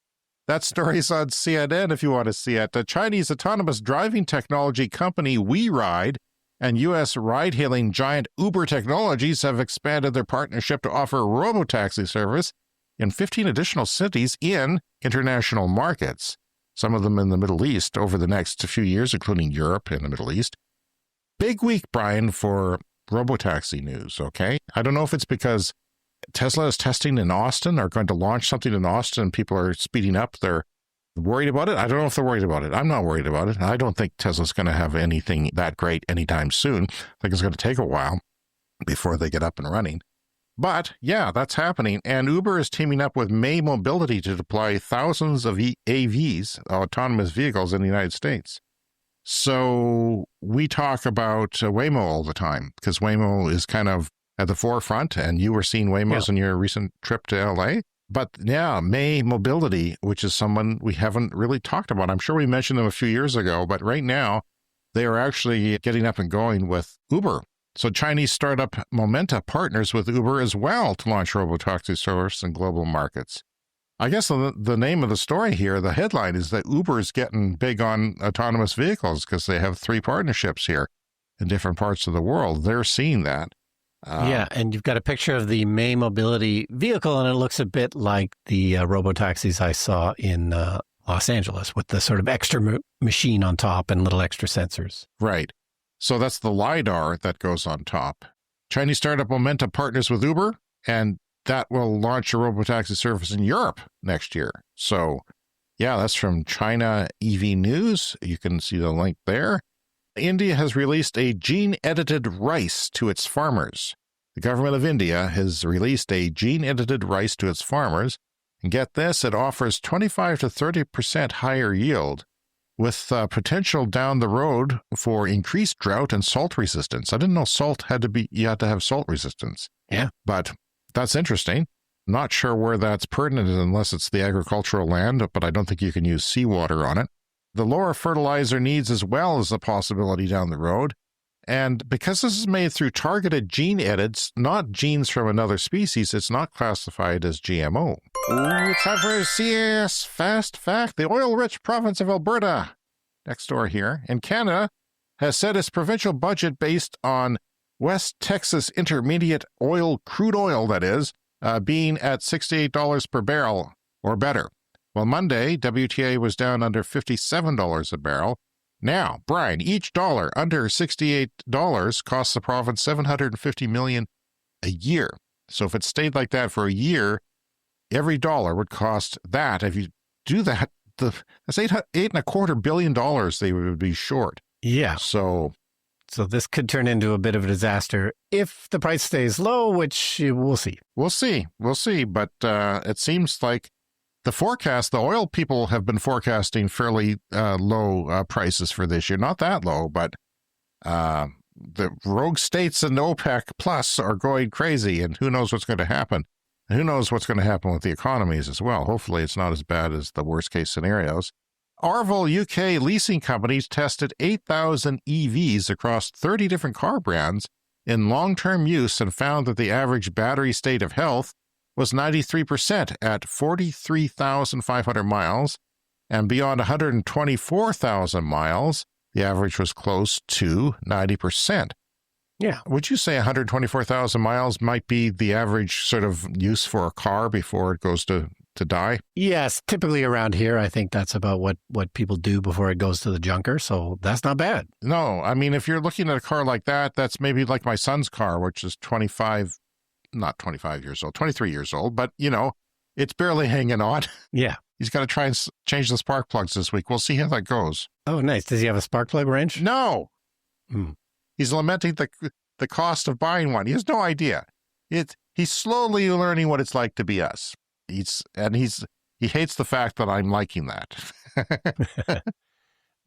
That story's on CNN if you want to see it. The Chinese autonomous driving technology company WeRide and U.S. ride-hailing giant Uber Technologies have expanded their partnership to offer robotaxi service in 15 additional cities in international markets, some of them in the Middle East, over the next few years, including Europe and the Middle East. Big week, Brian, for robotaxi news, okay? I don't know if it's because Tesla is testing in Austin or going to launch something in Austin and people are speeding up. They're worried about it. I don't know if they're worried about it. I'm not worried about it. I don't think Tesla's going to have anything that great anytime soon. I think it's going to take a while before they get up and running. But yeah, that's happening. And Uber is teaming up with May Mobility to deploy thousands of AVs, autonomous vehicles, in the United States. So we talk about Waymo all the time because Waymo is kind of at the forefront, and you were seeing Waymos in your recent trip to LA. But yeah, May Mobility, which is someone we haven't really talked about. I'm sure we mentioned them a few years ago, but right now they are actually getting up and going with Uber. So Chinese startup Momenta partners with Uber as well to launch robotaxi service in global markets. I guess the name of the story here, the headline, is that Uber is getting big on autonomous vehicles because they have 3 partnerships here in different parts of the world. They're seeing that. And you've got a picture of the May Mobility vehicle, and it looks a bit like the robotaxis I saw in Los Angeles with the sort of extra machine on top and little extra sensors. Right. So that's the LiDAR that goes on top. Chinese startup Momenta partners with Uber, and that will launch a robotaxi service in Europe next year. So, yeah, that's from China EV News. You can see the link there. India has released a gene-edited rice to its farmers. The government of India has released a gene-edited rice to its farmers. And get this, it offers 25 to 30% higher yield, with potential down the road for increased drought and salt resistance. I didn't know you had to have salt resistance. Yeah. But that's interesting. Not sure where that's pertinent unless it's the agricultural land, but I don't think you can use seawater on it. the lower fertilizer needs as well as a possibility down the road. And because this is made through targeted gene edits, not genes from another species, it's not classified as GMO. Ooh, it's time for a CS Fast Fact. The oil-rich province of Alberta, next door here, in Canada, has set its provincial budget based on West Texas Intermediate oil, crude oil that is, being at $68 per barrel or better. Well, Monday, WTI was down under $57 a barrel. Now, Brian, each dollar under $68 costs the province $750 million a year. So if it stayed like that for a year, every dollar would cost that. If you do that, that's $8.25 billion they would be short. Yeah. So this could turn into a bit of a disaster if the price stays low, which we'll see. We'll see. But it seems like the oil people have been forecasting fairly low prices for this year. Not that low, but the rogue states and OPEC Plus are going crazy, and who knows what's going to happen. And who knows what's going to happen with the economies as well. Hopefully it's not as bad as the worst case scenarios. Arval UK leasing companies tested 8,000 EVs across 30 different car brands in long-term use and found that the average battery state of health was 93% at 43,500 miles, and beyond 124,000 miles, the average was close to 90%. Yeah. Would you say 124,000 miles might be the average sort of use for a car before it goes to die? Yes, typically around here, I think that's about what people do before it goes to the junker, so that's not bad. No, I mean, if you're looking at a car like that, that's maybe like my son's car, which is 23 years old, but, it's barely hanging on. Yeah. He's got to try and change the spark plugs this week. We'll see how that goes. Oh, nice. Does he have a spark plug wrench? No. Hmm. He's lamenting the cost of buying one. He has no idea. He's slowly learning what it's like to be us. He hates the fact that I'm liking that.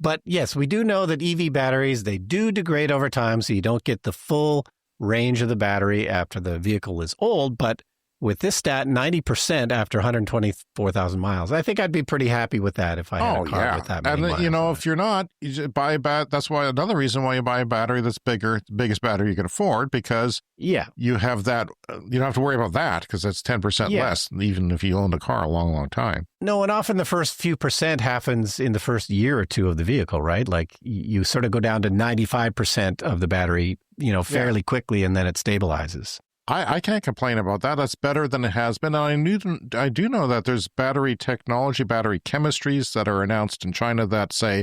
But yes, we do know that EV batteries, they do degrade over time, so you don't get the full range of the battery after the vehicle is old. But with this stat, 90% after 124,000 miles. I think I'd be pretty happy with that if I had a car with that many miles. And, if you're not, you just buy that's why another reason why you buy a battery that's bigger, the biggest battery you can afford, because you have that, you don't have to worry about that because that's 10% less, even if you owned a car a long, long time. No, and often the first few percent happens in the first year or two of the vehicle, right? Like you sort of go down to 95% of the battery, fairly quickly, and then it stabilizes. I can't complain about that. That's better than it has been. And I do know that there's battery technology, battery chemistries that are announced in China that say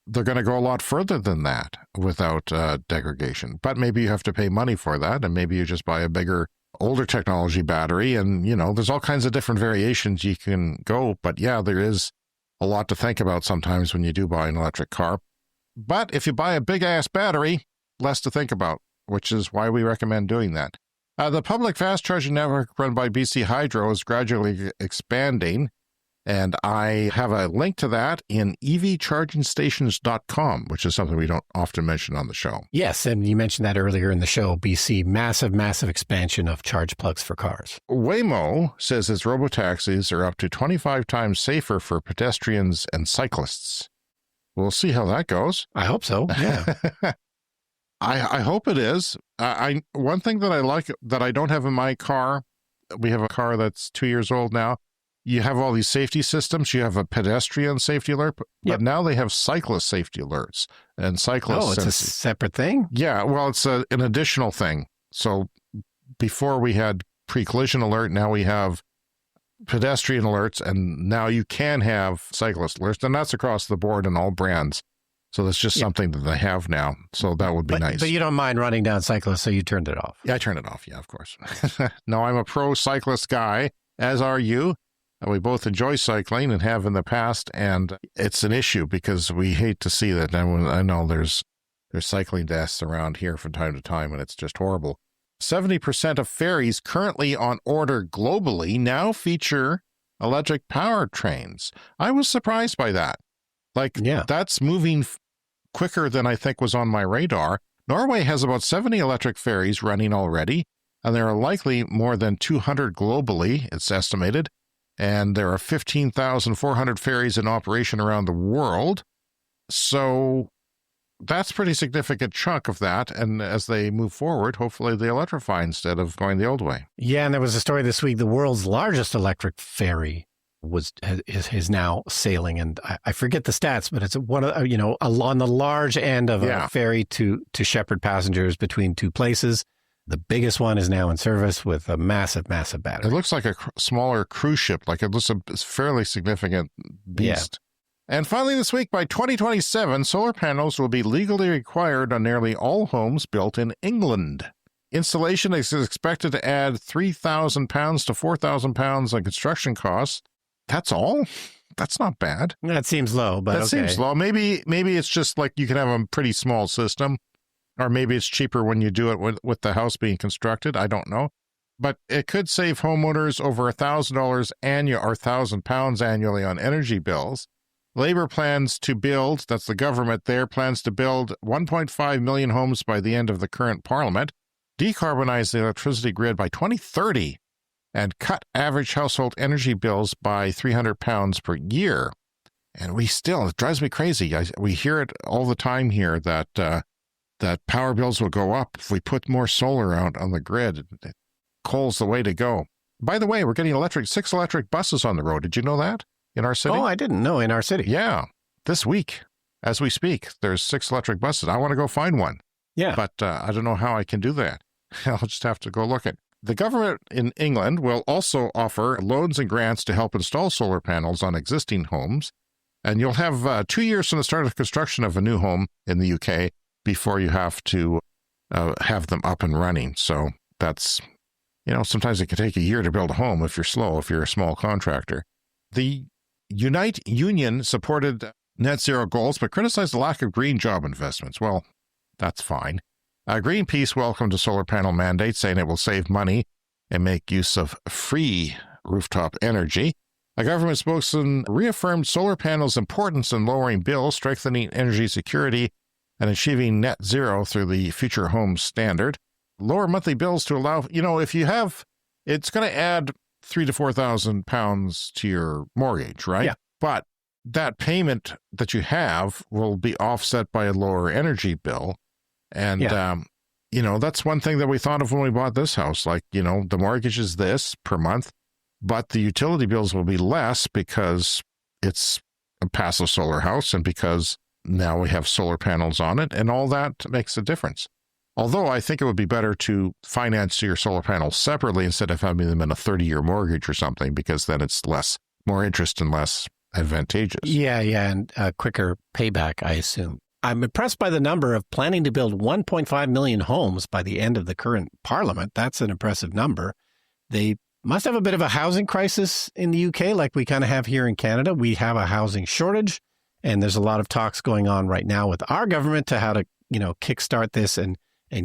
they're going to go a lot further than that without degradation. But maybe you have to pay money for that, and maybe you just buy a bigger, older technology battery. And, there's all kinds of different variations you can go. But yeah, there is a lot to think about sometimes when you do buy an electric car. But if you buy a big-ass battery, less to think about, which is why we recommend doing that. The public fast charging network run by BC Hydro is gradually expanding, and I have a link to that in evchargingstations.com, which is something we don't often mention on the show. Yes, and you mentioned that earlier in the show, BC, massive expansion of charge plugs for cars. Waymo says its robotaxis are up to 25 times safer for pedestrians and cyclists. We'll see how that goes. I hope so, yeah. I hope it is. One thing that I like that I don't have in my car, we have a car that's 2 years old now. You have all these safety systems. You have a pedestrian safety alert, but now they have cyclist safety alerts and cyclists. Oh, it's a separate thing? Yeah, well, it's an additional thing. So before we had pre-collision alert, now we have pedestrian alerts, and now you can have cyclist alerts, and that's across the board in all brands. So that's just something that they have now. So that would be nice. But you don't mind running down cyclists, so you turned it off. Yeah, I turned it off. Yeah, of course. No, I'm a pro cyclist guy, as are you. We both enjoy cycling and have in the past, and it's an issue because we hate to see that. I know there's cycling deaths around here from time to time, and it's just horrible. 70% of ferries currently on order globally now feature electric powertrains. I was surprised by that. That's moving quicker than I think was on my radar. Norway has about 70 electric ferries running already, and there are likely more than 200 globally, it's estimated, and there are 15,400 ferries in operation around the world. So that's a pretty significant chunk of that. And as they move forward, hopefully they electrify instead of going the old way. Yeah, and there was a story this week. The world's largest electric ferry is now sailing, and I forget the stats, but it's one of on the large end of a ferry to shepherd passengers between two places. The biggest one is now in service with a massive battery. It looks like a smaller cruise ship, like it looks a fairly significant beast. Yeah. And finally this week, by 2027, solar panels will be legally required on nearly all homes built in England. Installation is expected to add £3,000 to £4,000 on construction costs. That's all? That's not bad. That seems low, but that seems low. Maybe it's just like you can have a pretty small system, or maybe it's cheaper when you do it with the house being constructed. I don't know. But it could save homeowners over $1,000 annual or £1,000 annually on energy bills. Labour plans to build, that's the government there, plans to build 1.5 million homes by the end of the current parliament, decarbonize the electricity grid by 2030, and cut average household energy bills by £300 per year. And it drives me crazy. We hear it all the time here that power bills will go up if we put more solar out on the grid. Coal's the way to go. By the way, we're getting 6 electric buses on the road. Did you know that in our city? Oh, I didn't know, in our city. Yeah. This week, as we speak, there's 6 electric buses. I want to go find one. Yeah. But I don't know how I can do that. I'll just have to go look at. The government in England will also offer loans and grants to help install solar panels on existing homes. And you'll have 2 years from the start of construction of a new home in the UK before you have to have them up and running. So that's, sometimes it can take a year to build a home if you're slow, if you're a small contractor. The Unite Union supported net zero goals, but criticized the lack of green job investments. Well, that's fine. Greenpeace welcomed a solar panel mandate, saying it will save money and make use of free rooftop energy. A government spokesman reaffirmed solar panels' importance in lowering bills, strengthening energy security, and achieving net zero through the Future Homes Standard. Lower monthly bills to allow, if you have, it's going to add £3,000 to £4,000 to your mortgage, right? Yeah. But that payment that you have will be offset by a lower energy bill. And, that's one thing that we thought of when we bought this house. Like, the mortgage is this per month, but the utility bills will be less because it's a passive solar house and because now we have solar panels on it, and all that makes a difference. Although I think it would be better to finance your solar panels separately instead of having them in a 30-year mortgage or something, because then it's more interest and less advantageous. Yeah, and a quicker payback, I assume. I'm impressed by the number of planning to build 1.5 million homes by the end of the current parliament. That's an impressive number. They must have a bit of a housing crisis in the UK, like we kind of have here in Canada. We have a housing shortage, and there's a lot of talks going on right now with our government to how to, kickstart this and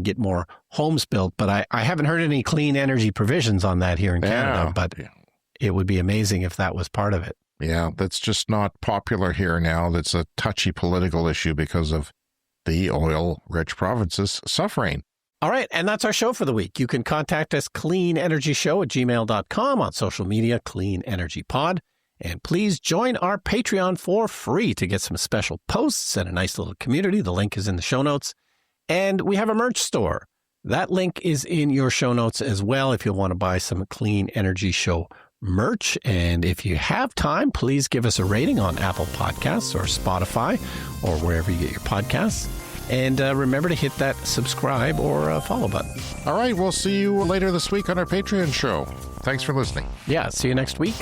get more homes built. But I haven't heard any clean energy provisions on that here in Canada, but it would be amazing if that was part of it. Yeah, that's just not popular here now. That's a touchy political issue because of the oil-rich provinces suffering. All right, and that's our show for the week. You can contact us, cleanenergyshow@gmail.com, on social media, Clean Energy Pod. And please join our Patreon for free to get some special posts and a nice little community. The link is in the show notes. And we have a merch store. That link is in your show notes as well if you'll want to buy some Clean Energy Show merch. And if you have time, please give us a rating on Apple Podcasts or Spotify or wherever you get your podcasts. And remember to hit that subscribe or follow button. All right, we'll see you later this week on our Patreon show. Thanks for listening. Yeah, see you next week.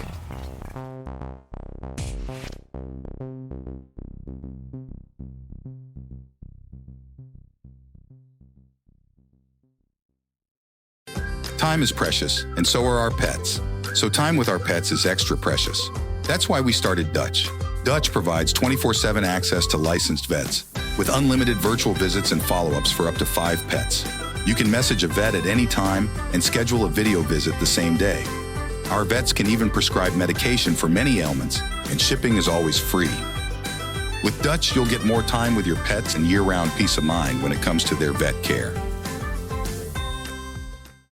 Time is precious, and so are our pets. So time with our pets is extra precious. That's why we started Dutch. Dutch provides 24/7 access to licensed vets with unlimited virtual visits and follow-ups for up to 5 pets. You can message a vet at any time and schedule a video visit the same day. Our vets can even prescribe medication for many ailments, and shipping is always free. With Dutch, you'll get more time with your pets and year-round peace of mind when it comes to their vet care.